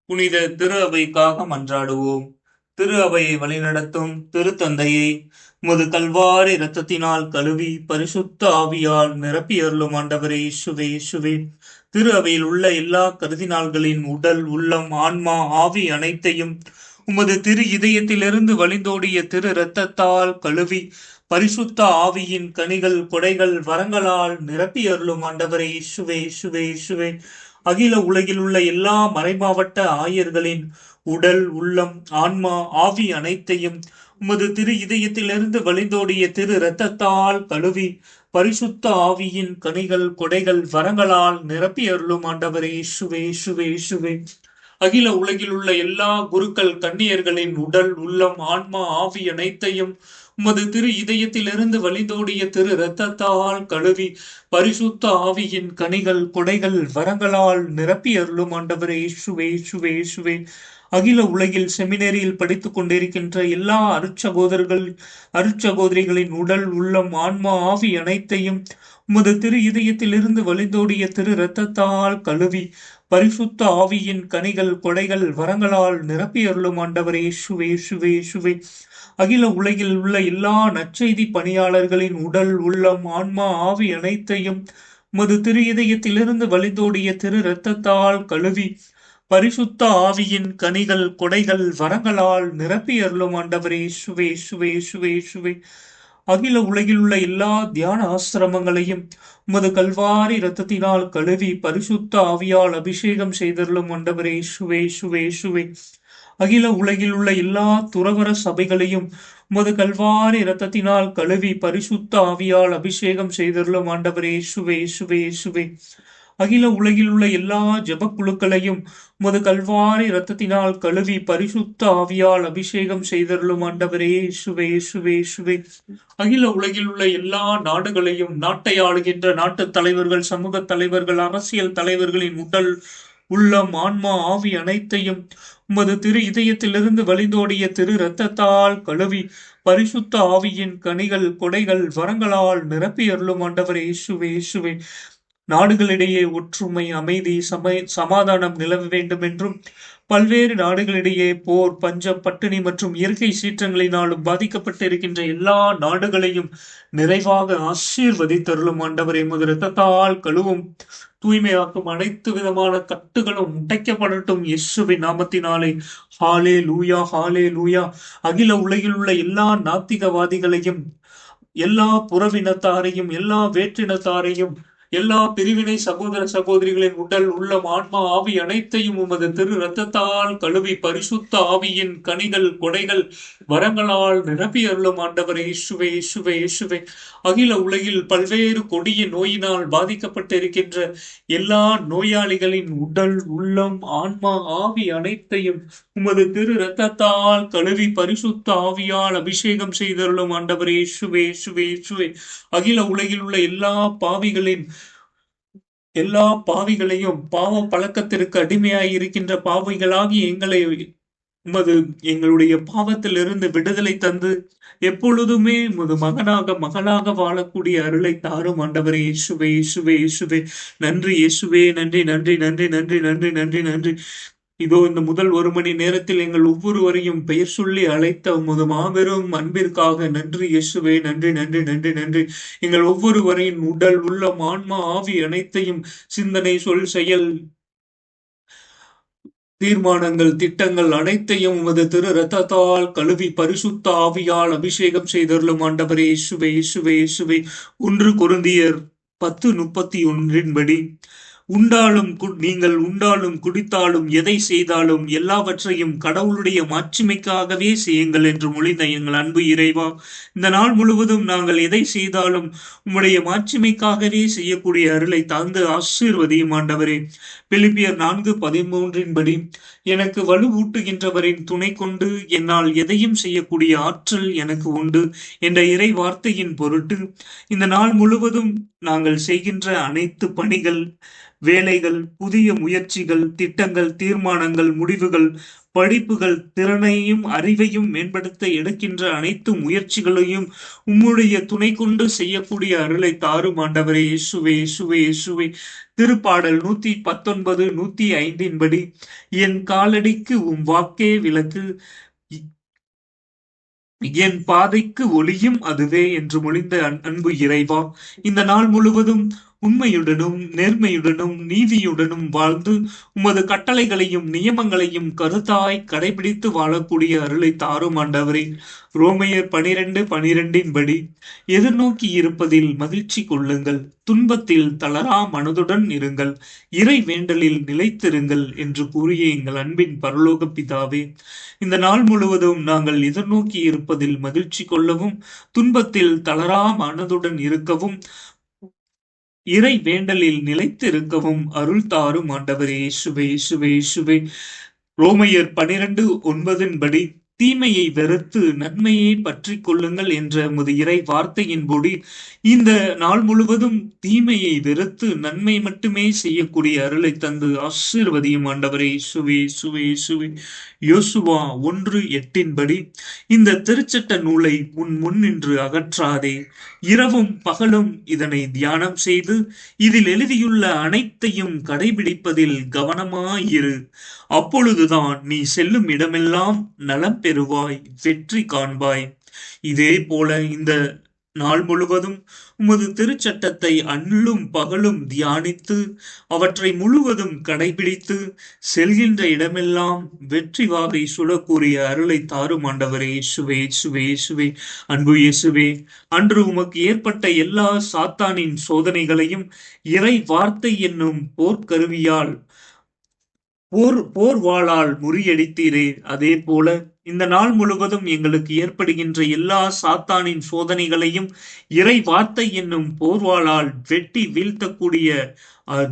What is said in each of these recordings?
புனித திரு அவைக்காக மன்றாடுவோம். திரு அவையை வழிநடத்தும் திருத்தந்தையை உமது கல்வாரி இரத்தத்தினால் கழுவி பரிசுத்த ஆவியால் நிரப்பியருளும் ஆண்டவரே இயேசுவே இயேசுவே. திரு அவையில் உள்ள எல்லா கருதினாள்களின் உடல், உள்ளம், ஆன்மா, ஆவி அனைத்தையும் உமது திரு இதயத்திலிருந்து வழிந்தோடிய திரு இரத்தத்தால் கழுவி பரிசுத்த ஆவியின் கனிகள், கொடைகள், வரங்களால் நிரப்பியருளும் ஆண்டவரே இயேசுவே இயேசுவே இயேசுவே. அகில உலகில் உள்ள எல்லா மறைமாவட்ட ஆயர்களின் உடல், உள்ளம், ஆன்மா, ஆவி அனைத்தையும் உமது திரு இதயத்திலிருந்து வழிந்தோடிய திரு இரத்தத்தால் கழுவி பரிசுத்த ஆவியின் கனிகள், கொடைகள், வரங்களால் நிரப்பி அருளும் ஆண்டவரே இயேசுவே இயேசுவே இயேசுவே. அகில உலகில் உள்ள எல்லா குருக்கள் கன்னியர்களின் உடல், உள்ளம், ஆன்மா, ஆவி அனைத்தையும் உமது திரு இதயத்திலிருந்து வழிந்தோடிய திரு இரத்தத்தால் கழுவி பரிசுத்த ஆவியின் கனிகள், கொடைகள், வரங்களால் நிரப்பி அருளும் ஆண்டவரே இயேசுவே இயேசுவே இயேசுவே. அகில உலகில் செமினரியில் படித்துக் கொண்டிருக்கின்ற எல்லா அருட்சகோதரிகளின் உடல், உள்ளம், ஆன்மா, ஆவி அனைத்தையும் உமது திரு இதயத்திலிருந்து வழிந்தோடிய திரு இரத்தத்தால் கழுவி பரிசுத்த ஆவியின் கனிகள், கொடைகள், வரங்களால் நிரப்பி அருளும் ஆண்டவரே இயேசுவே இயேசுவே இயேசுவே. அகில உலகில் உள்ள எல்லா நற்செய்தி பணியாளர்களின் உடல், உள்ளம், ஆன்மா, ஆவி அனைத்தையும் உமது திரு இதயத்திலிருந்து வழிந்தோடிய திரு இரத்தத்தால் கழுவி பரிசுத்த ஆவியின் கனிகள், கொடைகள், வரங்களால் நிரப்பி அருளும் ஆண்டவரே இயேசுவே இயேசுவே இயேசுவே இயேசுவே. அகில உலகில் உள்ள எல்லா தியான ஆசிரமங்களையும் உமது கல்வாரி இரத்தத்தினால் கழுவி பரிசுத்த ஆவியால் அபிஷேகம் செய்தருளும் ஆண்டவரே இயேசுவே இயேசுவே இயேசுவே. அகில உலகில் உள்ள எல்லா துறவற சபைகளையும் உமது கல்வாரி இரத்தத்தினால் கழுவி பரிசுத்த ஆவியால் அபிஷேகம் செய்தருளும் ஆண்டவரே இயேசுவே இயேசுவே இயேசுவே. அகில உலகில் உள்ள எல்லா ஜெபக்குழுக்களையும் உமது கல்வாரி இரத்தத்தினால் கழுவி பரிசுத்த ஆவியால் அபிஷேகம் செய்தருளும் ஆண்டவரே இயேசுவே இயேசுவே இயேசுவே. அகில உலகில் உள்ள எல்லா நாடுகளையும், நாட்டை ஆளுகின்ற நாட்டு தலைவர்கள், சமூக தலைவர்கள், அரசியல் தலைவர்களின் உடல், உள்ளம், ஆன்மா, ஆவி அனைத்தையும் உமது திரு இதயத்திலிருந்து வழிந்தோடிய திரு இரத்தத்தால் கழுவி பரிசுத்த ஆவியின் கனிகள், கொடைகள், வரங்களால் நிரப்பி அருளும் ஆண்டவரே இயேசுவே இயேசுவே. நாடுகளிடையே ஒற்றுமை, அமைதி, சமாதானம் நிலவ வேண்டும் என்றும் பல்வேறு நாடுகளிடையே போர், பஞ்சம், பட்டினி மற்றும் இயற்கை சீற்றங்களினாலும் பாதிக்கப்பட்டு இருக்கின்ற எல்லா நாடுகளையும் நிறைவாக ஆசீர்வதித்தருளும் ஆண்டவரே. உமது இரத்தத்தால் கழுவும் தூய்மையாக்கும் அனைத்து விதமான கட்டுகளும் உடைக்கப்படட்டும் இயேசுவின் நாமத்தினாலே. ஹாலே லூயா ஹாலே லூயா. அகில உலகில் உள்ள எல்லா நாத்திகவாதிகளையும், எல்லா புறவினத்தாரையும், எல்லா வேற்றினத்தாரையும், எல்லா பிரிவினை சகோதர சகோதரிகளின் உடல், உள்ளம், ஆன்மா, ஆவி அனைத்தையும் உமது திரு இரத்தத்தால் கழுவி பரிசுத்த ஆவியின் கனிகள், கொடைகள், வரங்களால் நிரப்பி அருளும் ஆண்டவரே இயேசுவே இயேசுவே இயேசுவே. அகில உலகில் பல்வேறு கொடிய நோயினால் பாதிக்கப்பட்டு இருக்கின்ற எல்லா நோயாளிகளின் உடல், உள்ளம், ஆன்மா, ஆவி அனைத்தையும் உமது திரு இரத்தத்தால் கழுவி பரிசுத்த ஆவியால் அபிஷேகம் செய்தருளும் ஆண்டவரே இயேசுவே இயேசுவே இயேசுவே. அகில உலகில் உள்ள எல்லா பாவிகளையும், பாவ பழக்கத்திற்கு அடிமையாய் இருக்கின்ற பாவிகளாகி எங்களுடைய பாவத்திலிருந்து விடுதலை தந்து எப்பொழுதுமே உமது மகனாக வாழக்கூடிய அருளை தாரும் ஆண்டவரே இயேசுவே இயேசுவே இயேசுவே. நன்றி இயேசுவே, நன்றி நன்றி நன்றி நன்றி நன்றி நன்றி நன்றி. இதோ இந்த முதல் 1 மணி நேரத்தில் எங்கள் ஒவ்வொருவரையும் பெயர் சொல்லி அழைத்த உமது மாபெரும் அன்பிற்காக நன்றி இயேசுவே, நன்றி நன்றி நன்றி நன்றி. எங்கள் ஒவ்வொருவரின் உடல், உள்ளம், ஆன்மா, ஆவி அனைத்தையும், சிந்தனை, சொல், செயல், தீர்மானங்கள், திட்டங்கள் அனைத்தையும் உமது திரு இரத்தத்தால் கழுவி பரிசுத்த ஆவியால் அபிஷேகம் செய்தருளும் ஆண்டவரே இயேசுவே இயேசுவே இயேசுவே. 1 கொரிந்தியர் 10:31 நீங்கள் உண்டாலும் குடித்தாலும் எதை செய்தாலும் எல்லாவற்றையும் கடவுளுடைய மாட்சிமைக்காகவே செய்யுங்கள் என்று மொழிந்த எங்கள் அன்பு இறைவா, இந்த நாள் முழுவதும் நாங்கள் எதை செய்தாலும் உம்முடைய மாட்சிமைக்காகவே செய்யக்கூடிய அருளை தந்து ஆசீர்வதியும் ஆண்டவரே. பிலிப்பியர் 4:13 எனக்கு வலுவூட்டுகின்றவரின் துணை கொண்டு என்னால் எதையும் செய்யக்கூடிய ஆற்றல் எனக்கு உண்டு என்ற இறை வார்த்தையின் பொருட்டு இந்த நாள் முழுவதும் நாங்கள் செய்கின்ற அனைத்து பணிகள், வேலைகள், புதிய முயற்சிகள், திட்டங்கள், தீர்மானங்கள், முடிவுகள், படிப்புகள் திறனையும் அறிவையும் மேம்படுத்த எடுக்கின்ற அனைத்து முயற்சிகளையும் உம்முடைய துணை கொண்டு செய்யக்கூடிய அருளை தாரும் ஆண்டவரே. இயேசுவே இயேசுவே இயேசுவே. திருப்பாடல் 119 105 படி, என் காலடிக்கு உம் வாக்கே விளக்கு, என் பாதைக்கு ஒளியும் அதுவே என்று மொழிந்த அன்பு இறைவா, இந்த நாள் முழுவதும் உண்மையுடனும் நேர்மையுடனும் நீதியுடனும் வாழ்ந்து உமது கட்டளைகளையும் நியமங்களையும் கருத்தாய் கடைபிடித்து வாழக்கூடிய அருளை தாரும் ஆண்டவரே. ரோமையர் 12:12 படி, எதிர்நோக்கி இருப்பதில் மகிழ்ச்சி கொள்ளுங்கள், துன்பத்தில் தளரா மனதுடன் இருங்கள், இறை வேண்டலில் நிலைத்திருங்கள் என்று கூறிய எங்கள் அன்பின் பரலோக பிதாவே, இந்த நாள் முழுவதும் நாங்கள் எதிர்நோக்கி இருப்பதில் மகிழ்ச்சி கொள்ளவும், துன்பத்தில் தளரா மனதுடன் இருக்கவும், இறை வேண்டலில் நிலைத்திருக்கவும் அருள் தாரும் ஆண்டவரே. இயேசுவே இயேசுவே இயேசுவே. ரோமையர் 12:9 படி, தீமையை வெறுத்து நன்மையை பற்றிக் கொள்ளுங்கள் என்ற உமது இறை வார்த்தையின்படி இந்த நாள் முழுவதும் தீமையை வெறுத்து நன்மை மட்டுமே செய்யக்கூடிய அருளை தந்து ஆசீர்வதியும் ஆண்டவரே. இயேசுவே இயேசுவே இயேசுவே. யோசுவா 1:8 படி, இந்த திருச்சட்ட நூலை உன் முன் நின்று அகற்றாதே, இரவும் பகலும் இதனை தியானம் செய்து இதில் எழுதியுள்ள அனைத்தையும் கடைபிடிப்பதில் கவனமாயிரு, அப்பொழுதுதான் நீ செல்லும் இடமெல்லாம் நலம் பெறுவாய், வெற்றி காண்பாய். இதே போல இந்த நாள் முழுவதும் உமது திருச்சட்டத்தை அன்னும் பகலும் தியானித்து அவற்றை முழுவதும் கடைபிடித்து செல்கின்ற இடமெல்லாம் வெற்றி வாகை சுடக்கூடிய அருளை தாரும் ஆண்டவரே. இயேசுவே இயேசுவே இயேசுவே. அன்பு இயேசுவே, அன்று உமக்கு ஏற்பட்ட எல்லா சாத்தானின் சோதனைகளையும் இறை வார்த்தை என்னும் போர்க்கருவியால் போர்வாளால் முறியடித்தீரே, அதே போல இந்த நாள் முழுவதும் எங்களுக்கு ஏற்படுகின்ற எல்லா சாத்தானின் சோதனைகளையும் இறை வார்த்தை என்னும் போர்வாளால் வெட்டி வீழ்த்தக்கூடிய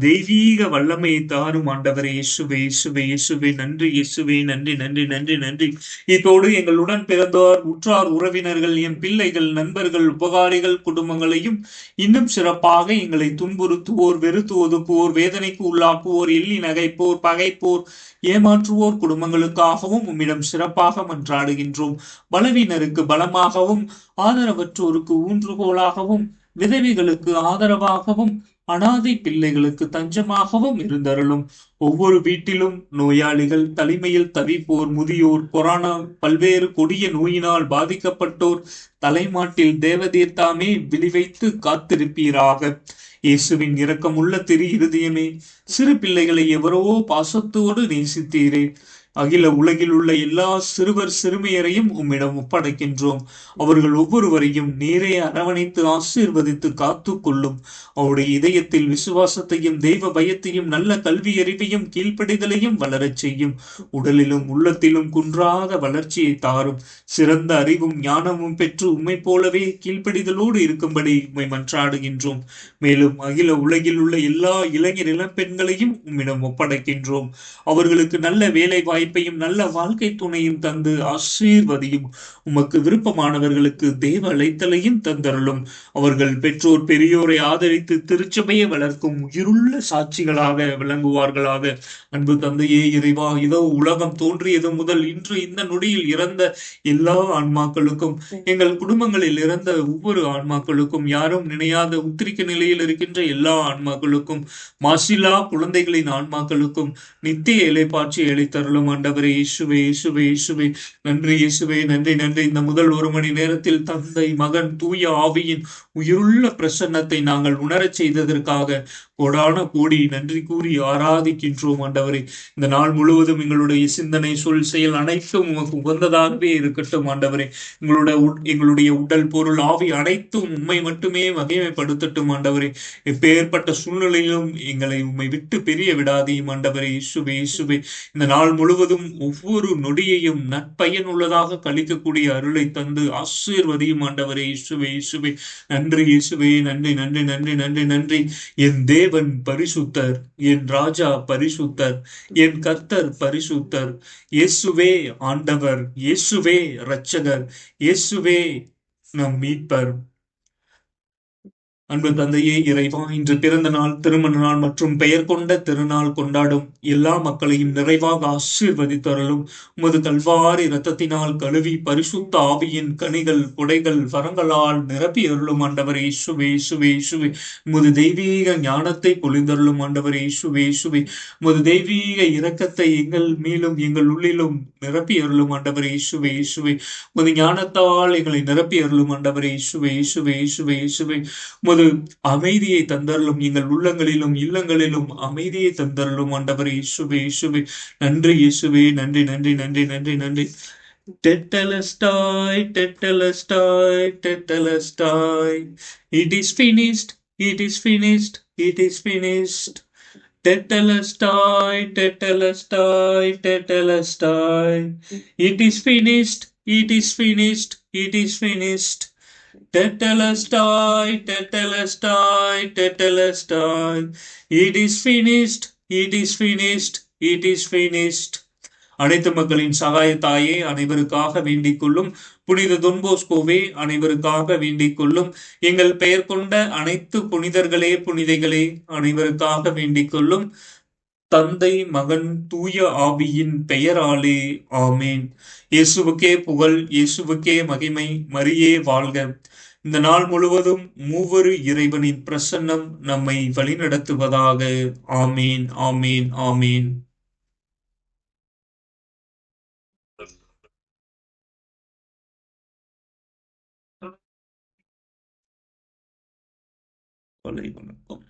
தெய்வீக வல்லமையை தாரும் ஆண்டவரே. இயேசுவே இயேசுவே இயேசுவே. நன்றி இயேசுவே. நன்றி நன்றி நன்றி நன்றி. இதோடு எங்களுடன் பிறந்தோர், உற்றார், உறவினர்கள், என் பிள்ளைகள், நண்பர்கள், உபகாரிகள் குடும்பங்களையும் இன்னும் சிறப்பாக எங்களை துன்புறுத்துவோர், வெறுத்து ஒதுக்குவோர், வேதனைக்கு உள்ளாக்குவோர், எள்ளி நகைப்போர், பகைப்போர், ஏமாற்றுவோர் குடும்பங்களுக்காகவும் உம்மிடம் சிறப்பாக மன்றாடுகின்றோம். பலவீனருக்கு பலமாகவும், ஆதரவற்றோருக்கு ஊன்றுகோலாகவும், விதவைகளுக்கு ஆதரவாகவும், அனாதை பிள்ளைகளுக்கு தஞ்சமாகவும் இருந்தருளும். ஒவ்வொரு வீட்டிலும் நோயாளிகள், தனிமையில் தவிப்போர், முதியோர், கொரோனா, பல்வேறு கொடிய நோயினால் பாதிக்கப்பட்டோர் தலைமாட்டில் தேவதீர் தாமே விழிவைத்து காத்திருப்பீராக. இயேசுவின் இரக்கமுள்ள திரு இருதயமே, சிறு பிள்ளைகளை எவரோ பாசத்தோடு நேசித்தீரே, அகில உலகில் உள்ள எல்லா சிறுவர் சிறுமியரையும் உம்மிடம் ஒப்படைக்கின்றோம். அவர்கள் ஒவ்வொருவரையும் நீரே அரவணைத்து ஆசீர்வதித்து காத்து கொள்ளும். அவருடைய இதயத்தில் விசுவாசத்தையும் தெய்வ பயத்தையும் நல்ல கல்வி அறிவையும் கீழ்ப்படிதலையும் வளரச் செய்யும். உடலிலும் உள்ளத்திலும் குன்றாத வளர்ச்சியை தாரும். சிறந்த அறிவும் ஞானமும் பெற்று உம்மை போலவே கீழ்ப்படிதலோடு இருக்கும்படி உம்மை மன்றாடுகின்றோம். மேலும் அகில உலகில் உள்ள எல்லா இளைஞர் இளம்பெண்களையும் உம்மிடம் ஒப்படைக்கின்றோம். அவர்களுக்கு நல்ல வேலை வாய்ப்பையும் நல்ல வாழ்க்கை துணையும் தந்து ஆசீர்வதியும். உமக்கு விருப்பமானவர்களுக்கு தேவ அழைத்தலையும் தந்தருளும். அவர்கள் பெற்றோர் பெரியோரை ஆதரித்து திருச்சபையை வளர்க்கும் உயிருள்ள சாட்சிகளாக விளங்குவார்களாக. அன்பு தந்தையே இறைவா, இதோ உலகம் தோன்றியது முதல் இன்று இந்த நொடியில் இறந்த எல்லா ஆன்மாக்களுக்கும், எங்கள் குடும்பங்களில் இறந்த ஒவ்வொரு ஆன்மாக்களுக்கும், யாரும் நினையாத உத்திரிக்க நிலையில் இருக்கின்ற எல்லா ஆன்மாக்களுக்கும், மாசிலா குழந்தைகளின் ஆன்மாக்களுக்கும் நித்திய இலைப்பாட்சி அளித்தருளும் ஆண்டவரே. இயேசுவே இயேசுவே இயேசுவே. நன்றி இயேசுவே. நன்றி நன்றி. இந்த முதல் 1 மணி நேரத்தில் தந்தை, மகன், தூய ஆவியின் உயிருள்ள பிரசன்னத்தை நாங்கள் உணரச் செய்ததற்காக கோடான கோடி நன்றி கூறி ஆராதிக்கின்றோம் ஆண்டவரே. இந்த நாள் முழுவதும் எங்களுடைய சிந்தனை, சொல், செயல் அனைத்தும் உமக்கு உகந்ததாகவே இருக்கட்டும் ஆண்டவரே. எங்களுடைய உடல், பொருள், ஆவி அனைத்தும் உம்மை மட்டுமே மகிமைப்படுத்தட்டும் ஆண்டவரே. எப்பேற்பட்ட சூழ்நிலையிலும் எங்களை உம்மை விட்டு பிரிய விடாதீயும் ஆண்டவரே. இயேசுவே இயேசுவே. இந்த நாள் முழுவதும் ஒவ்வொரு நொடியையும் நற்பயனுள்ளதாக கழிக்கக்கூடிய அருளை தந்து ஆசீர்வதியும் ஆண்டவரே. இயேசுவே இயேசுவே. நன்றி இயேசுவே. நன்றி நன்றி நன்றி நன்றி நன்றி. என் தேவன் பரிசுத்தர், என் ராஜா பரிசுத்தர், என் கர்த்தர் பரிசுத்தர். இயேசுவே ஆண்டவர், இயேசுவே இரட்சகர், இயேசுவே நம் மீட்பர். அன்பு தந்தையே இறைவா, இன்று பிறந்த நாள், திருமண நாள் மற்றும் பெயர் கொண்ட திருநாள் கொண்டாடும் எல்லா மக்களையும் நிறைவாக ஆசீர்வதித்தருளும். உமது கல்வாரி இரத்தத்தினால் கழுவி பரிசுத்த ஆவியின் கனிகள், கொடைகள், வரங்களால் நிரப்பி அருளும் ஆண்டவரே இயேசுவே, இயேசுவே, இயேசுவே. உமது தெய்வீக ஞானத்தை பொழிந்தருளும் ஆண்டவரே இயேசுவே, இயேசுவே. உமது தெய்வீக இரக்கத்தை எங்கள் மேலும் எங்கள் உள்ளிலும் நிரப்பி அருளும் ஆண்டவரே இயேசுவே, இயேசுவே. உமது ஞானத்தால் எங்களை நிரப்பி அருளும் ஆண்டவரே இயேசுவே, இயேசுவே, இயேசுவே, இயேசுவே. உமது அமைதியை தந்தருளும், எங்கள் உள்ளங்களிலும் இல்லங்களிலும் அமைதியை தந்தருளும் ஆண்டவரே இயேசுவே, இயேசுவே. நன்றி இயேசுவே, நன்றி, நன்றி, நன்றி, நன்றி, நன்றி. Tetelestai, tetelestai, tetelestai. It is finished, it is finished, it is finished. Tetelestai, tetelestai, tetelestai. It is finished, it is finished, it is finished. Tetelestai, tetelestai, tetelestai. It is finished, it is finished, it is finished. அனைத்து மக்களின் சகாய தாயே, அனைவருக்காக வேண்டிக் கொள்ளும். புனித தொன்போஸ்கோவே, அனைவருக்காக வேண்டிக் கொள்ளும். எங்கள் பெயர் கொண்ட அனைத்து புனிதர்களே, புனிதைகளே, அனைவருக்காக வேண்டிக் கொள்ளும். தந்தை, மகன், தூய ஆவியின் பெயராலே ஆமேன். இயேசுவுக்கே புகழ், இயேசுவுக்கே மகிமை, மரியே வாழ்க. இந்த நாள் முழுவதும் மூவரு இறைவனின் பிரசன்னம் நம்மை வழிநடத்துவதாக. ஆமேன், ஆமேன், ஆமேன். வணக்கம்.